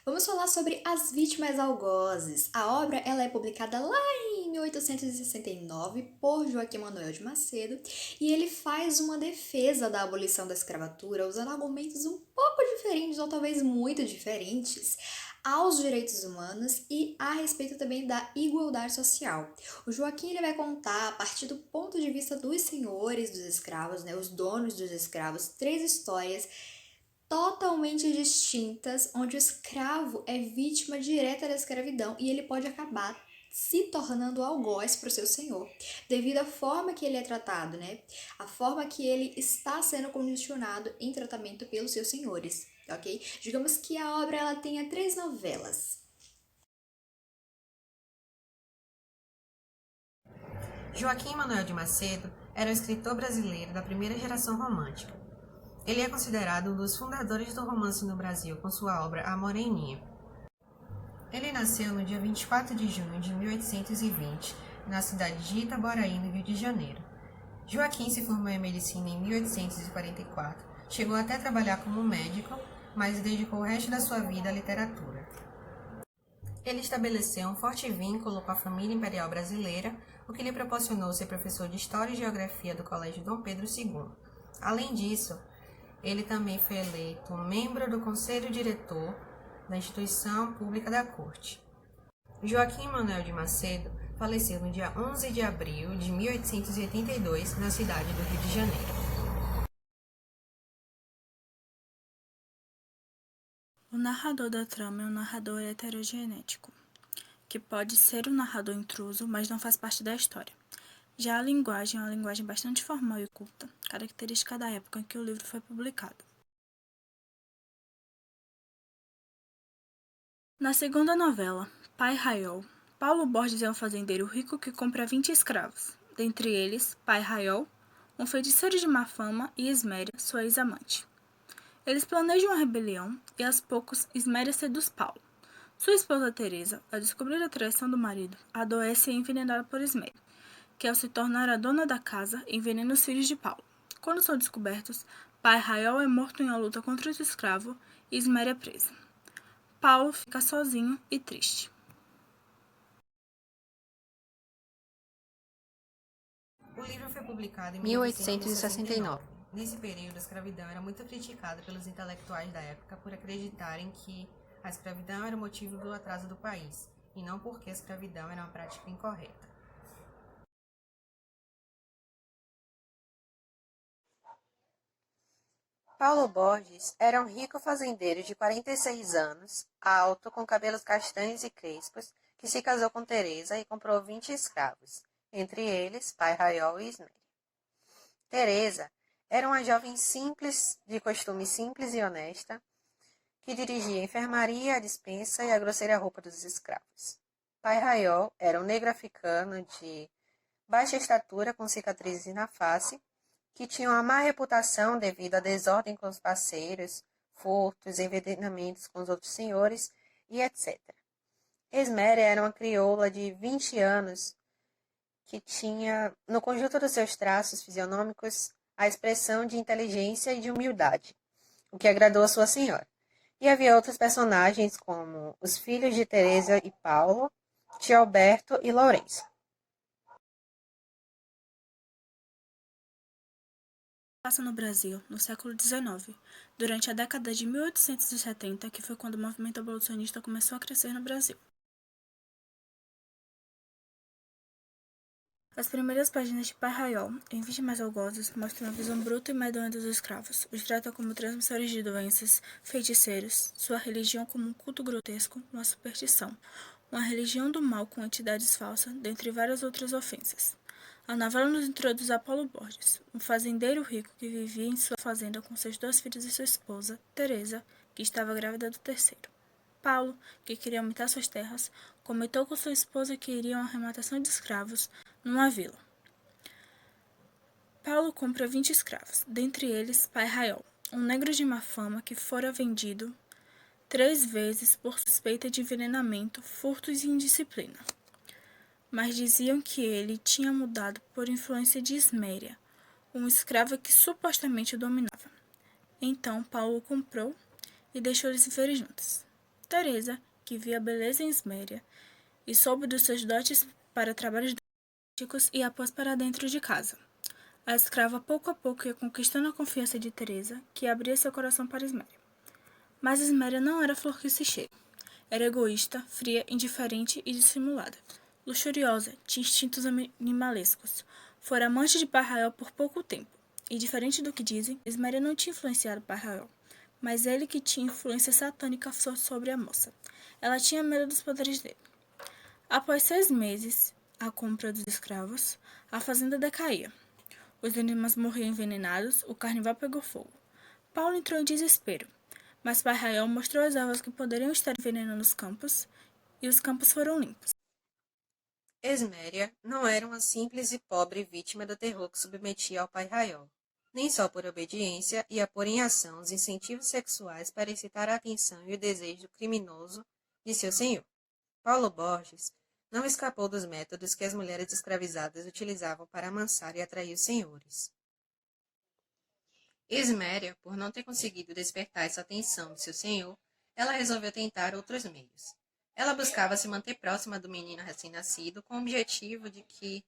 Vamos falar sobre As Vítimas Algozes. A obra ela é publicada lá em 1869 por Joaquim Manuel de Macedo e ele faz uma defesa da abolição da escravatura usando argumentos um pouco diferentes ou talvez muito diferentes aos direitos humanos e a respeito também da igualdade social. O Joaquim ele vai contar a partir do ponto de vista dos senhores dos escravos, né, os donos dos escravos, três histórias totalmente distintas, onde o escravo é vítima direta da escravidão e ele pode acabar se tornando algoz para o seu senhor, devido à forma que ele é tratado, né? A forma que ele está sendo condicionado em tratamento pelos seus senhores, ok? Digamos que a obra ela tenha três novelas. Joaquim Manuel de Macedo era um escritor brasileiro da primeira geração romântica. Ele é considerado um dos fundadores do romance no Brasil com sua obra A Moreninha. Ele nasceu no dia 24 de junho de 1820, na cidade de Itaboraí, no Rio de Janeiro. Joaquim se formou em medicina em 1844, chegou até a trabalhar como médico, mas dedicou o resto da sua vida à literatura. Ele estabeleceu um forte vínculo com a família imperial brasileira, o que lhe proporcionou ser professor de História e Geografia do Colégio Dom Pedro II. Além disso, ele também foi eleito membro do Conselho Diretor da Instituição Pública da Corte. Joaquim Manuel de Macedo faleceu no dia 11 de abril de 1882, na cidade do Rio de Janeiro. O narrador da trama é um narrador heterogenético, que pode ser um narrador intruso, mas não faz parte da história. Já a linguagem é uma linguagem bastante formal e culta, característica da época em que o livro foi publicado. Na segunda novela, Pai Raiol, Paulo Borges é um fazendeiro rico que compra 20 escravos, dentre eles Pai Raiol, um feiticeiro de má fama, e Esméria, sua ex-amante. Eles planejam uma rebelião e, aos poucos, Esméria seduz Paulo. Sua esposa Teresa, ao descobrir a traição do marido, adoece e é envenenada por Esméria, que, ao se tornar a dona da casa, envenena os filhos de Paulo. Quando são descobertos, Pai Raiol é morto em uma luta contra o escravo e Esméria é presa. Paulo fica sozinho e triste. O livro foi publicado em 1869. Nesse período, a escravidão era muito criticada pelos intelectuais da época por acreditarem que a escravidão era o motivo do atraso do país, e não porque a escravidão era uma prática incorreta. Paulo Borges era um rico fazendeiro de 46 anos, alto, com cabelos castanhos e crespos, que se casou com Teresa e comprou 20 escravos, entre eles Pai Raiol e Isméria. Teresa era uma jovem simples, de costume simples e honesta, que dirigia a enfermaria, a despensa e a grosseira roupa dos escravos. Pai Raiol era um negro africano de baixa estatura, com cicatrizes na face, que tinha uma má reputação devido à desordem com os parceiros, furtos, envenenamentos com os outros senhores e etc. Esméria era uma crioula de 20 anos que tinha, no conjunto dos seus traços fisionômicos, a expressão de inteligência e de humildade, o que agradou a sua senhora. E havia outros personagens como os filhos de Teresa e Paulo, tio Alberto e Lourenço. Passa no Brasil, no século XIX, durante a década de 1870, que foi quando o movimento abolicionista começou a crescer no Brasil. As primeiras páginas de Pai Raiol, em Vítimas Algozes, mostram a visão bruta e medonha dos escravos, os trata como transmissores de doenças, feiticeiros, sua religião como um culto grotesco, uma superstição, uma religião do mal com entidades falsas, dentre várias outras ofensas. A novela nos introduz a Paulo Borges, um fazendeiro rico que vivia em sua fazenda com seus 2 filhos e sua esposa, Teresa, que estava grávida do terceiro. Paulo, que queria aumentar suas terras, comentou com sua esposa que iria a uma arrematação de escravos numa vila. Paulo compra 20 escravos, dentre eles Pai Raiol, um negro de má fama que fora vendido 3 vezes por suspeita de envenenamento, furtos e indisciplina. Mas diziam que ele tinha mudado por influência de Esméria, uma escrava que supostamente o dominava. Então Paulo o comprou e deixou eles viverem juntos. Teresa, que via beleza em Esméria e soube dos seus dotes para trabalhos domésticos e a pôs para dentro de casa. A escrava pouco a pouco ia conquistando a confiança de Teresa, que abria seu coração para Esméria. Mas Esméria não era flor que se cheira. Era egoísta, fria, indiferente e dissimulada. Luxuriosa, tinha instintos animalescos. Fora amante de Pai por pouco tempo. E diferente do que dizem, Esméria não tinha influenciado Pai, mas ele que tinha influência satânica sobre a moça. Ela tinha medo dos poderes dele. Após 6 meses, a compra dos escravos, a fazenda decaía. Os animais morriam envenenados, o carnaval pegou fogo. Paulo entrou em desespero, mas Pai Raiol mostrou às ervas que poderiam estar envenenando os campos, e os campos foram limpos. Esméria não era uma simples e pobre vítima do terror que submetia ao pai Raiol, nem só por obediência e a pôr em ação os incentivos sexuais para excitar a atenção e o desejo criminoso de seu senhor. Paulo Borges não escapou dos métodos que as mulheres escravizadas utilizavam para amansar e atrair os senhores. Esméria, por não ter conseguido despertar essa atenção de seu senhor, ela resolveu tentar outros meios. Ela buscava se manter próxima do menino recém-nascido com o objetivo de que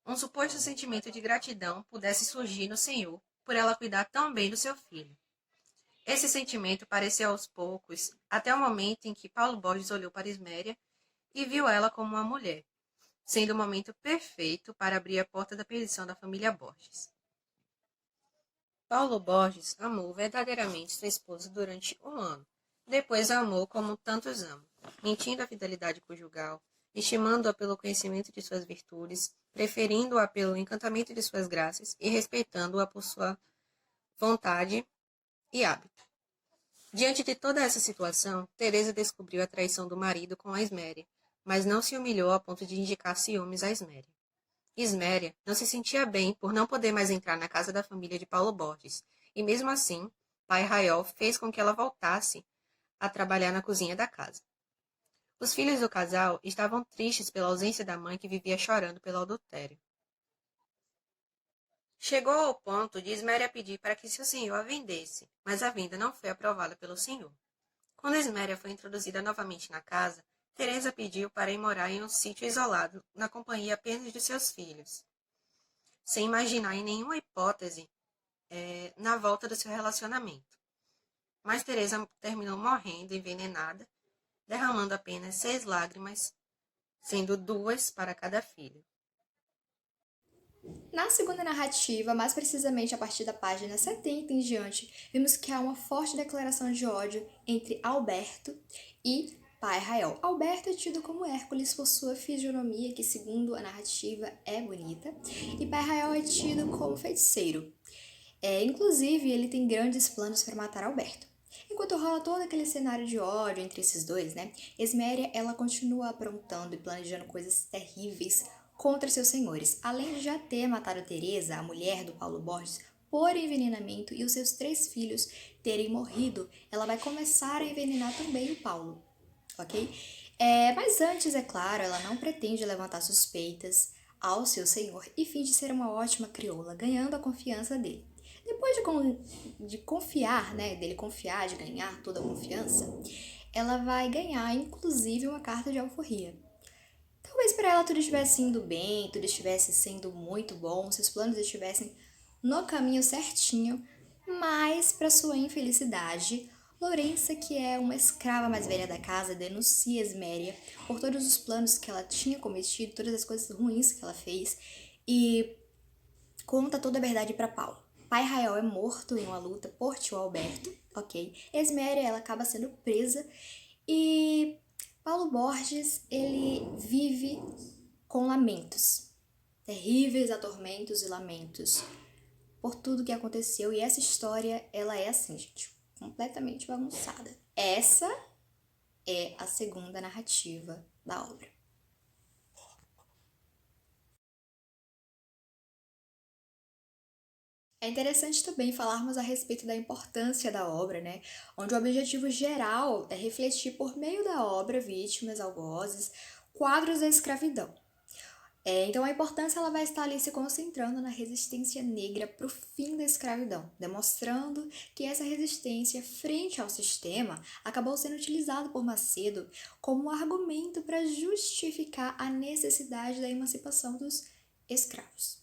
um suposto sentimento de gratidão pudesse surgir no senhor por ela cuidar tão bem do seu filho. Esse sentimento pareceu aos poucos, até o momento em que Paulo Borges olhou para Esméria e viu ela como uma mulher, sendo o momento perfeito para abrir a porta da perdição da família Borges. Paulo Borges amou verdadeiramente sua esposa durante 1 ano. Depois a amou como tantos amam, mentindo a fidelidade conjugal, estimando-a pelo conhecimento de suas virtudes, preferindo-a pelo encantamento de suas graças e respeitando-a por sua vontade e hábito. Diante de toda essa situação, Teresa descobriu a traição do marido com a Esméria, mas não se humilhou a ponto de indicar ciúmes a Esméria. Esméria não se sentia bem por não poder mais entrar na casa da família de Paulo Borges, e mesmo assim, pai Raiol fez com que ela voltasse a trabalhar na cozinha da casa. Os filhos do casal estavam tristes pela ausência da mãe que vivia chorando pelo adultério. Chegou ao ponto de Esméria pedir para que seu senhor a vendesse, mas a venda não foi aprovada pelo senhor. Quando Esméria foi introduzida novamente na casa, Teresa pediu para ir morar em um sítio isolado, na companhia apenas de seus filhos, sem imaginar em nenhuma hipótese na volta do seu relacionamento. Mas Teresa terminou morrendo envenenada, derramando apenas 6 lágrimas, sendo 2 para cada filho. Na segunda narrativa, mais precisamente a partir da página 70 em diante, vimos que há uma forte declaração de ódio entre Alberto e pai Raiol. Alberto é tido como Hércules por sua fisionomia, que segundo a narrativa é bonita, e pai Raiol é tido como feiticeiro. Inclusive, ele tem grandes planos para matar Alberto. Enquanto rola todo aquele cenário de ódio entre esses dois, né? Esméria, ela continua aprontando e planejando coisas terríveis contra seus senhores. Além de já ter matado Teresa, a mulher do Paulo Borges, por envenenamento e os seus 3 filhos terem morrido, ela vai começar a envenenar também o Paulo, ok? Mas antes, é claro, ela não pretende levantar suspeitas ao seu senhor e finge ser uma ótima crioula, ganhando a confiança dele. Depois de confiar, né, dele confiar, de ganhar toda a confiança, ela vai ganhar, inclusive, uma carta de alforria. Talvez para ela tudo estivesse indo bem, tudo estivesse sendo muito bom, seus planos estivessem no caminho certinho, mas, para sua infelicidade, Lourença, que é uma escrava mais velha da casa, denuncia Esméria por todos os planos que ela tinha cometido, todas as coisas ruins que ela fez, e conta toda a verdade para Paulo. Pai Raiol é morto em uma luta por tio Alberto, ok? Esméria, ela acaba sendo presa e Paulo Borges, ele vive com lamentos, terríveis atormentos e lamentos por tudo que aconteceu. E essa história, ela é assim, gente, completamente bagunçada. Essa é a segunda narrativa da obra. É interessante também falarmos a respeito da importância da obra, né? Onde o objetivo geral é refletir por meio da obra vítimas, algozes, quadros da escravidão. Então a importância ela vai estar ali se concentrando na resistência negra para o fim da escravidão, demonstrando que essa resistência frente ao sistema acabou sendo utilizado por Macedo como um argumento para justificar a necessidade da emancipação dos escravos.